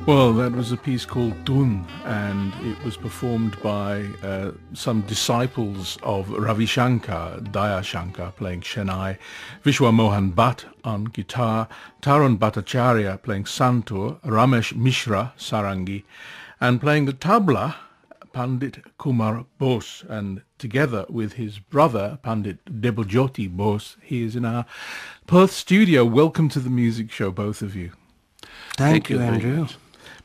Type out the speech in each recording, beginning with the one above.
Well, that was a piece called Dun, and it was performed by some disciples of Ravi Shankar, Daya Shankar playing Chennai, Vishwa Mohan Bhatt on guitar, Tarun Bhattacharya playing santur, Ramesh Mishra sarangi, and playing the tabla, Pandit Kumar Bose, and together with his brother, Pandit Debyojoti Bose, he is in our Perth studio. Welcome to the music show, both of you. Thank you, Andrew.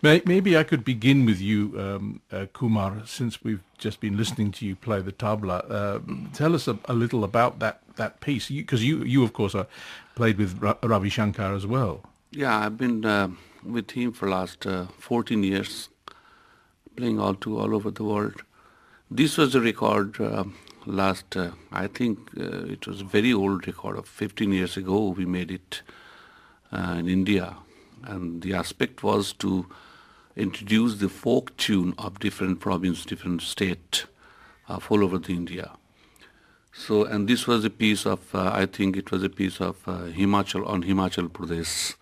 Maybe I could begin with you, Kumar, since we've just been listening to you play the tabla. Tell us a little about that piece, because you of course played with Ravi Shankar as well. Yeah, I've been with him for last 14 years, playing all over the world. This was a record I think it was a very old record of 15 years ago. We made it in India, and the aspect was to introduce the folk tune of different province, different state all over the India. So, and this was a piece of, I think it was a piece of Himachal Pradesh,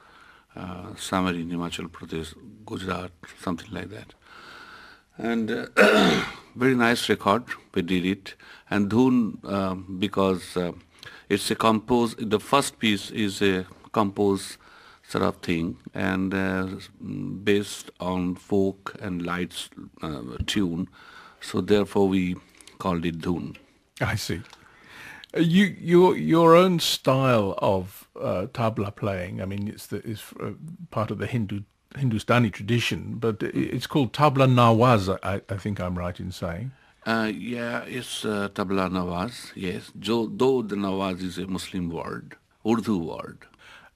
somewhere in Himachal Pradesh, Gujarat, something like that. And very nice record, we did it. And Dhun, because it's the first piece is a composed sort of thing, and based on folk and lights tune, so therefore we called it Dhun. I see. Your own style of tabla playing. I mean, it's part of the Hindustani tradition, but it's called tabla nawaz. I think I'm right in saying. Yeah, it's tabla nawaz. Yes, though the nawaz is a Muslim word, Urdu word.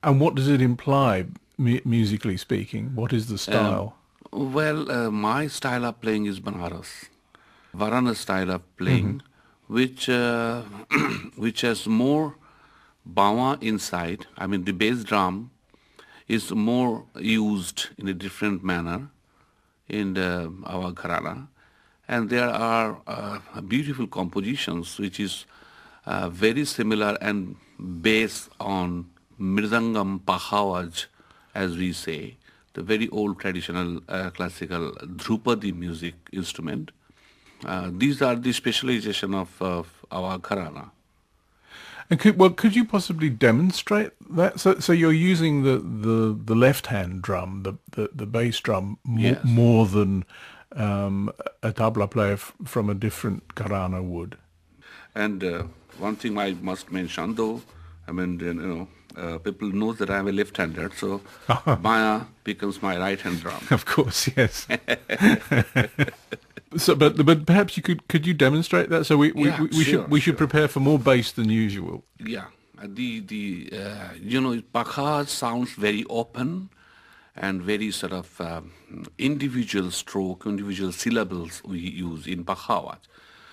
And what does it imply, musically speaking? What is the style? My style of playing is Varana style of playing, which has more bawa inside. I mean, the bass drum is more used in a different manner in our gharana. And there are beautiful compositions which is very similar and based on Mridangam Pahawaj, as we say, the very old traditional classical Dhrupadi music instrument. These are the specialization of our gharana. And could you possibly demonstrate that? So you're using the left hand drum, the bass drum, Yes. more than a tabla player from a different gharana would. And one thing I must mention, though, I mean, people know that I'm a left-hander, so Maya becomes my right-hand drum. Of course, yes. So, but perhaps could you demonstrate that? So we should prepare for more bass than usual. Yeah, Pakha sounds very open and very sort of individual stroke, individual syllables we use in Pakhawat.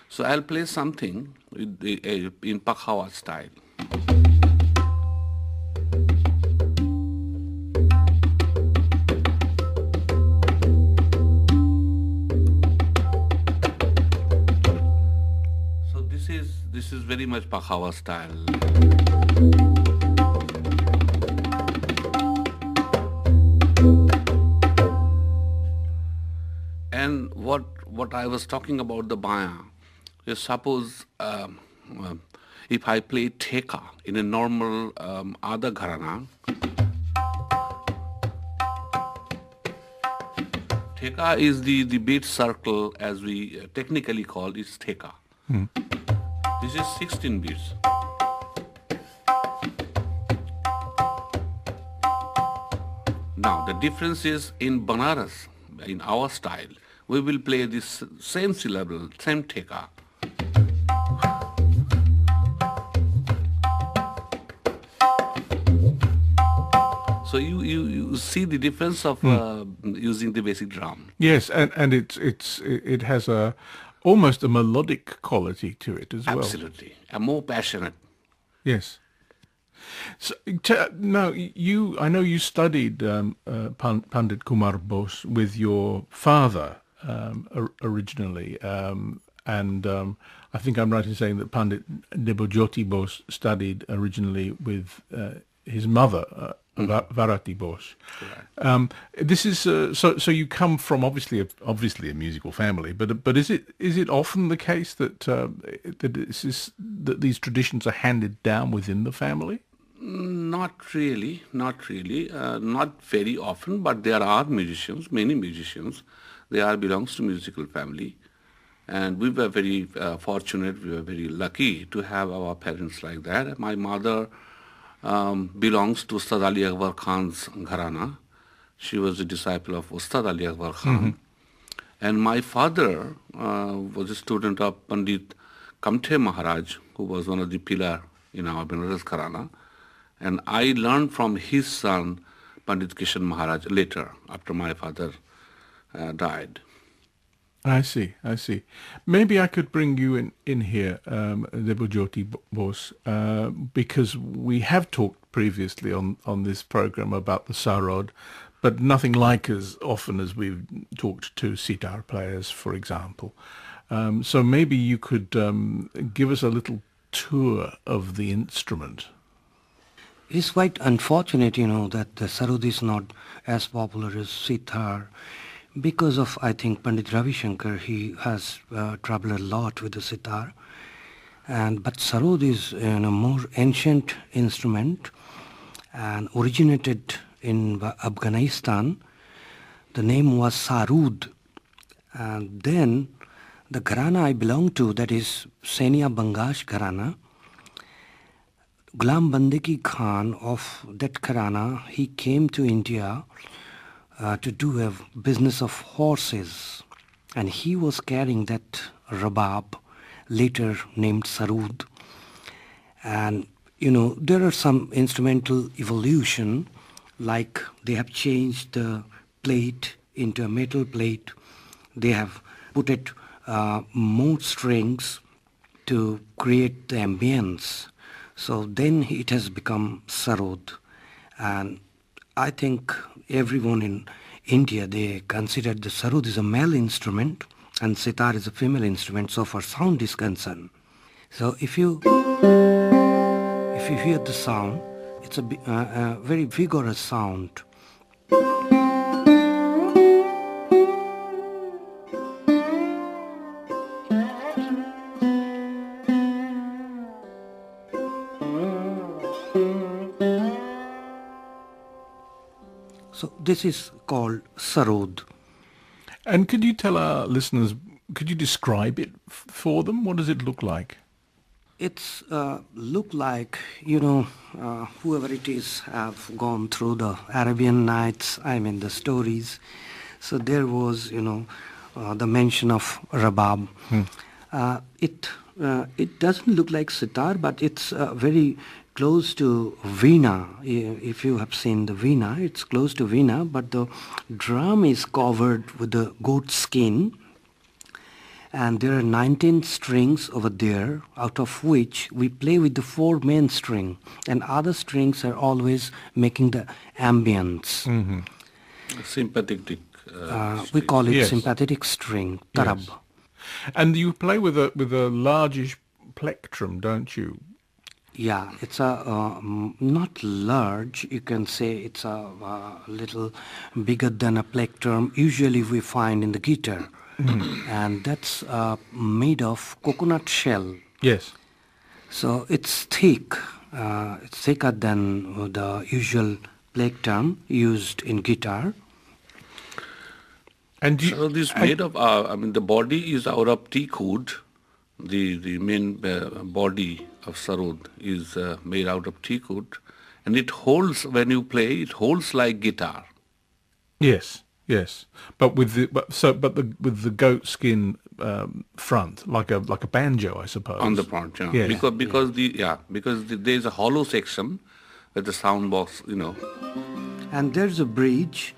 So I'll play something in Pakhawat style. This is very much Pakhawa style. And what I was talking about the baya is, suppose if I play theka in a normal Ada Gharana, theka is the beat circle, as we technically call it, theka. This is 16 beats. Now, the difference is in Banaras, in our style, we will play this same syllable, same theka. So you see the difference of using the basic drum. Yes, and it has almost a melodic quality to it as well. Absolutely, and more passionate. Yes. So, now I know you studied Pandit Kumar Bose with your father originally, and I think I'm right in saying that Pandit Debyojoti Bose studied originally with his mother, Varati Bose. Right. This is so you come from obviously a musical family, but is it often the case that that these traditions are handed down within the family? Not really, not really, not very often, but there are musicians, many musicians. They are belongs to musical family, and we were very fortunate. We were very lucky to have our parents like that. My mother belongs to Ustad Ali Akbar Khan's gharana. She was a disciple of Ustad Ali Akbar Khan. And my father was a student of Pandit Kamthe Maharaj, who was one of the pillar in our Benares gharana. And I learned from his son, Pandit Kishan Maharaj, later, after my father died. I see, I see. Maybe I could bring you in here, Debyojoti Bose, because we have talked previously on this program about the sarod, but nothing like as often as we've talked to sitar players, for example. So maybe you could give us a little tour of the instrument. It's quite unfortunate, that the sarod is not as popular as sitar. Because of, I think, Pandit Ravi Shankar, he has traveled a lot with the sitar. But sarod is a more ancient instrument and originated in Afghanistan. The name was Sarud. And then the gharana I belong to, that is Senia Bangash gharana, Ghulam Bandaki Khan of that gharana, he came to India to do a business of horses, and he was carrying that rabab, later named sarud. And there are some instrumental evolution, like they have changed the plate into a metal plate. They have put it more strings to create the ambience. So then it has become sarod. And I think everyone in India, they consider the sarod is a male instrument and sitar is a female instrument, so far sound is concerned. So if you hear the sound, it's a very vigorous sound. So this is called sarod. And could you tell our listeners, could you describe it for them? What does it look like? It's look like, whoever it is have gone through the Arabian Nights, the stories. So there was, the mention of rabab. It doesn't look like sitar, but it's very close to veena. If you have seen the veena, it's close to veena, but the drum is covered with the goat skin, and there are 19 strings over there, out of which we play with the 4 main string, and other strings are always making the ambience. Mm-hmm. Sympathetic. We call it Yes. sympathetic string, tarab. Yes. And you play with a largish plectrum, don't you? Yeah, it's a not large. You can say it's a little bigger than a plectrum. Usually we find in the guitar, and that's made of coconut shell. Yes. So it's thick. It's thicker than the usual plectrum used in guitar. And so this made of, the body is out of teak wood. The main body of sarod is made out of teak wood, and it holds, when you play, it holds like guitar. Yes. Yes. But with the goat skin front, like a banjo, I suppose. On the front, yeah. Yes. Because there is a hollow section with the sound box, And there's a bridge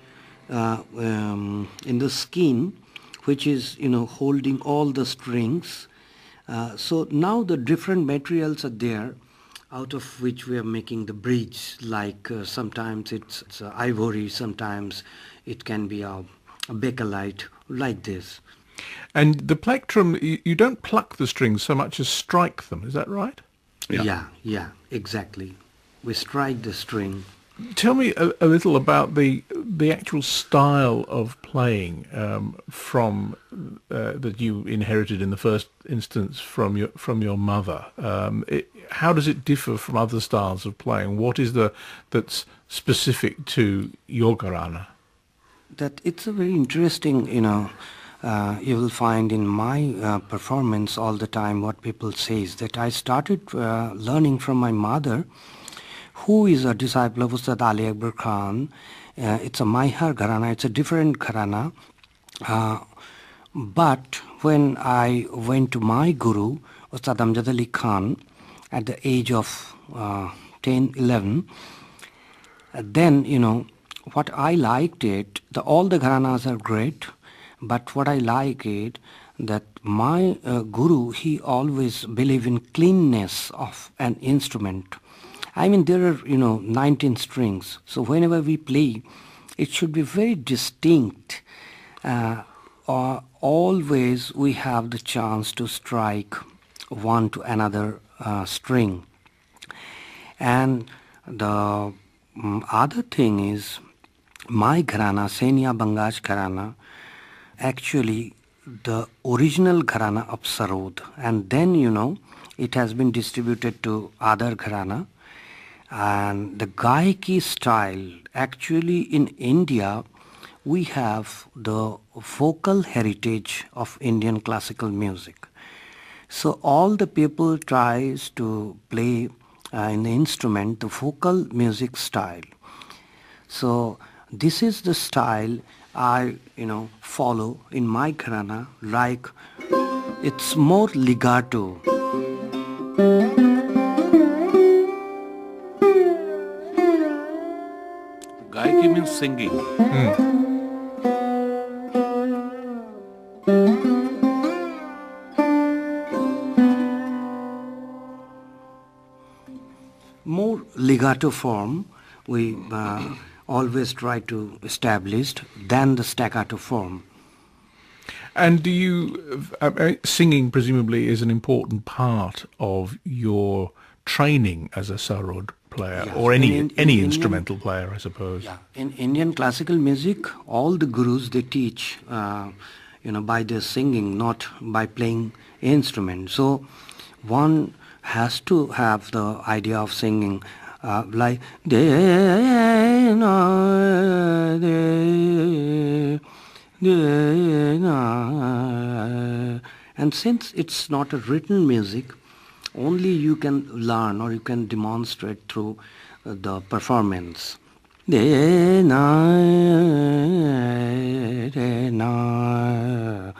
in the skin, which is holding all the strings. So now the different materials are there, out of which we are making the bridge. Like sometimes it's ivory, sometimes it can be a bakelite, like this. And the plectrum, you don't pluck the strings so much as strike them. Is that right? Yeah. Yeah, exactly. We strike the string. Tell me a little about the actual style of playing from that you inherited in the first instance from your mother. How does it differ from other styles of playing? What is that's specific to your gharana? That it's a very interesting, you will find in my performance all the time what people say is that I started learning from my mother, who is a disciple of Ustad Ali Akbar Khan. It's a Maihar Gharana, it's a different Gharana. But when I went to my guru, Ustad Amjad Ali Khan, at the age of 10, 11, then, what I liked it, all the Gharanas are great, but what I like it, that my guru, he always believed in cleanness of an instrument. I mean, there are, 19 strings. So whenever we play, it should be very distinct. Always we have the chance to strike one to another string. And the other thing is, my gharana, Senia Bangaj gharana, actually the original gharana of Sarod. And then, it has been distributed to other gharana. And the Gaiki style, actually in India, we have the vocal heritage of Indian classical music. So all the people tries to play in the instrument, the vocal music style. So this is the style I, follow in my gharana, like it's more legato. Gaiki means singing. More legato form we always try to establish than the staccato form. And do you singing presumably is an important part of your training as a sarod player, Yeah. or any Indian, instrumental player, I suppose? Yeah, in Indian classical music, all the gurus they teach, by their singing, not by playing instrument. So one has to have the idea of singing like de na de na, and since it's not a written music, only you can learn or you can demonstrate through the performance. De na de na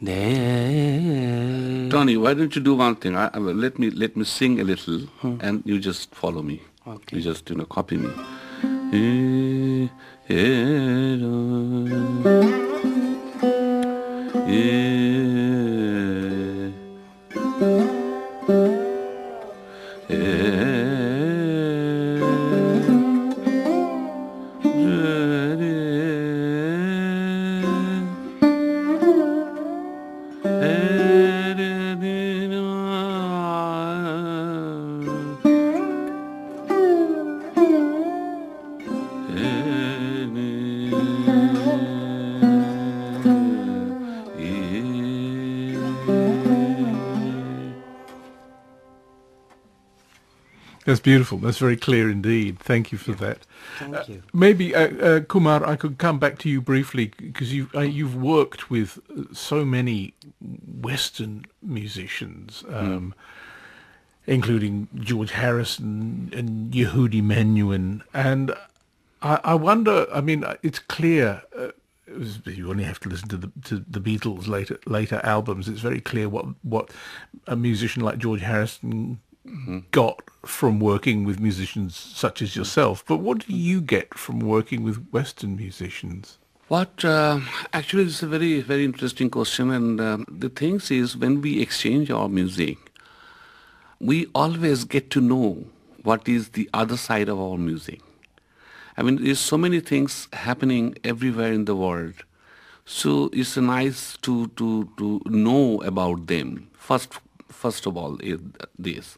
de. Tony, why don't you do one thing? Let me sing a little, and you just follow me. Okay. You just copy me. That's beautiful. That's very clear indeed. Thank you for that. Thank you. Maybe, Kumar, I could come back to you briefly, because you've worked with so many Western musicians, including George Harrison and Yehudi Menuhin. And I wonder, I mean, it's clear, you only have to listen to the Beatles' later albums. It's very clear what a musician like George Harrison got from working with musicians such as yourself. But what do you get from working with Western musicians? Actually, it's a very, very interesting question. And the thing is, when we exchange our music, we always get to know what is the other side of our music. I mean, there's so many things happening everywhere in the world. So it's nice to know about them. First of all, is this.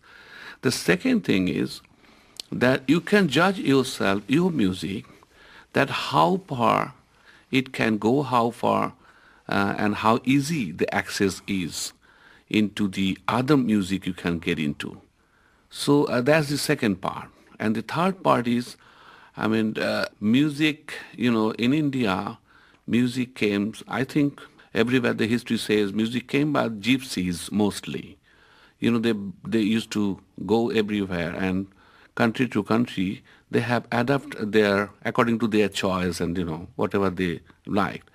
The second thing is, that you can judge yourself, your music, that how far it can go, how far and how easy the access is into the other music you can get into. So that's the second part. And the third part is, music, in India, music came, I think everywhere the history says, music came by gypsies mostly. They used to go everywhere, and country to country, they have adapted according to their choice and, whatever they liked.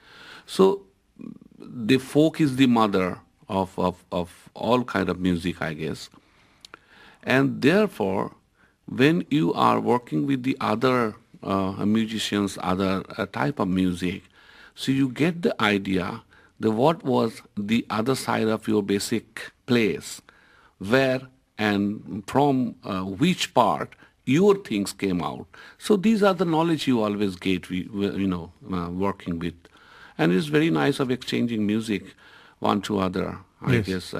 So the folk is the mother of all kind of music, I guess. And therefore, when you are working with the other musicians, other type of music, so you get the idea that what was the other side of your basic place, where and from which part your things came out. So these are the knowledge you always get, working with. And it's very nice of exchanging music one to other. I guess.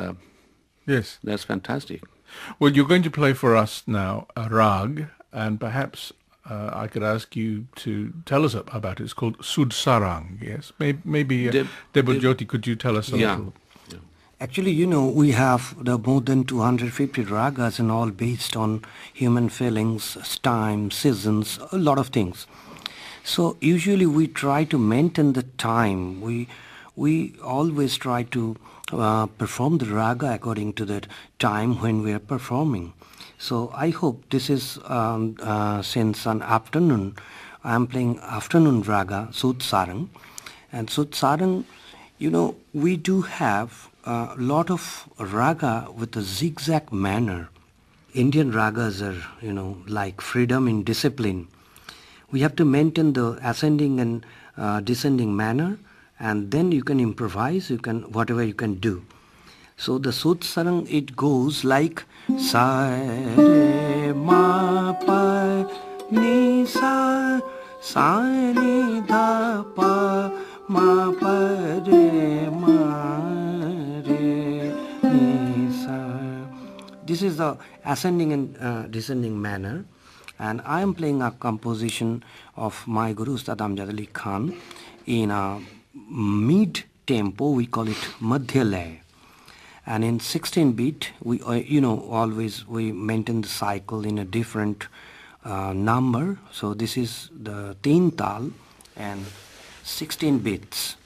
Yes. That's fantastic. Well, you're going to play for us now a rag, and perhaps I could ask you to tell us about it. It's called Sud Sarang, yes? Maybe Debyojoti, could you tell us a little? Yeah. Actually, we have the more than 250 ragas and all based on human feelings, time, seasons, a lot of things. So usually we try to maintain the time. We always try to perform the raga according to the time when we are performing. So I hope this is since an afternoon, I am playing afternoon raga, Sud Sarang. And Sud Sarang, we do have a lot of raga with a zigzag manner. Indian ragas are, like freedom in discipline. We have to maintain the ascending and descending manner, and then you can improvise, whatever you can do. So the Sud Sarang, it goes like sa re ma pa ni sa ni da pa ma pa re ma re ni sa. This is the ascending and descending manner. And I am playing a composition of my Guru Ustad Amjad Ali Khan in a mid-tempo, we call it Madhya Lay. And in 16-beat, we always we maintain the cycle in a different number. So this is the Teen Tal and 16 beats.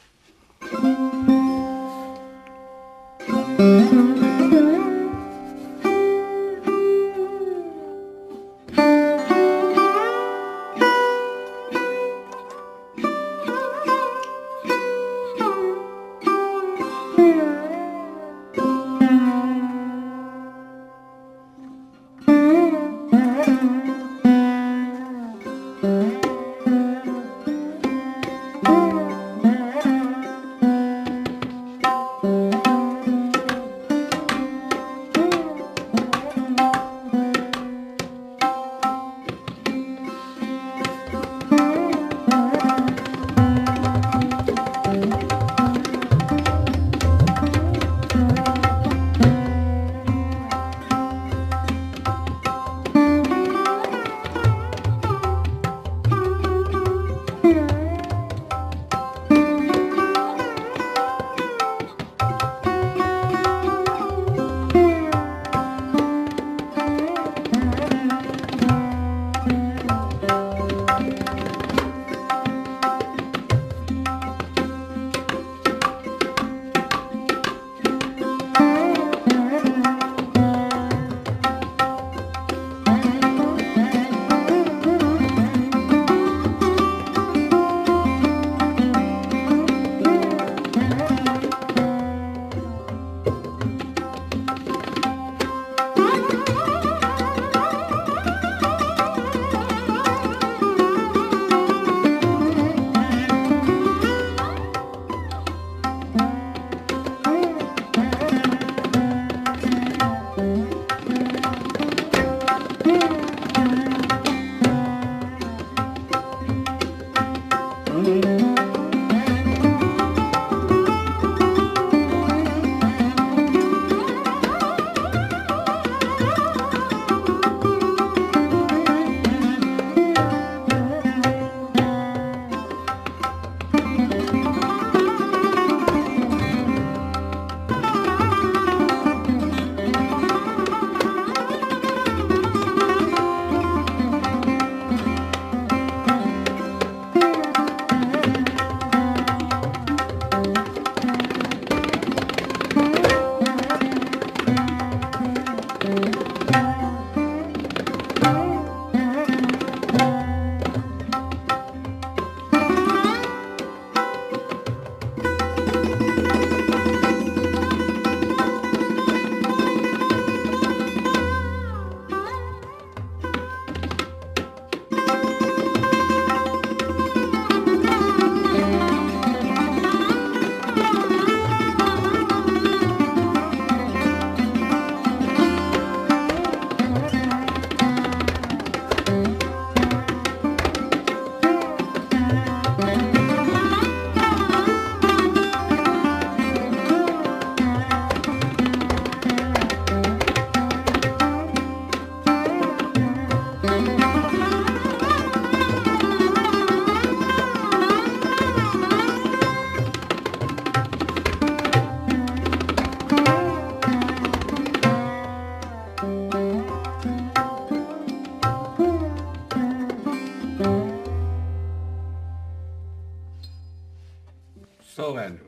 So, Andrew,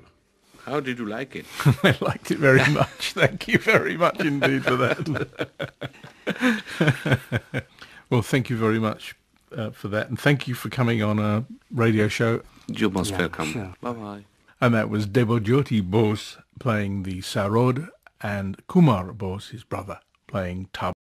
how did you like it? I liked it very much. Thank you very much indeed for that. Well, thank you very much for that. And thank you for coming on a radio show. You're most welcome. Sure. Bye-bye. And that was Debyojoti Bose playing the sarod and Kumar Bose, his brother, playing tab.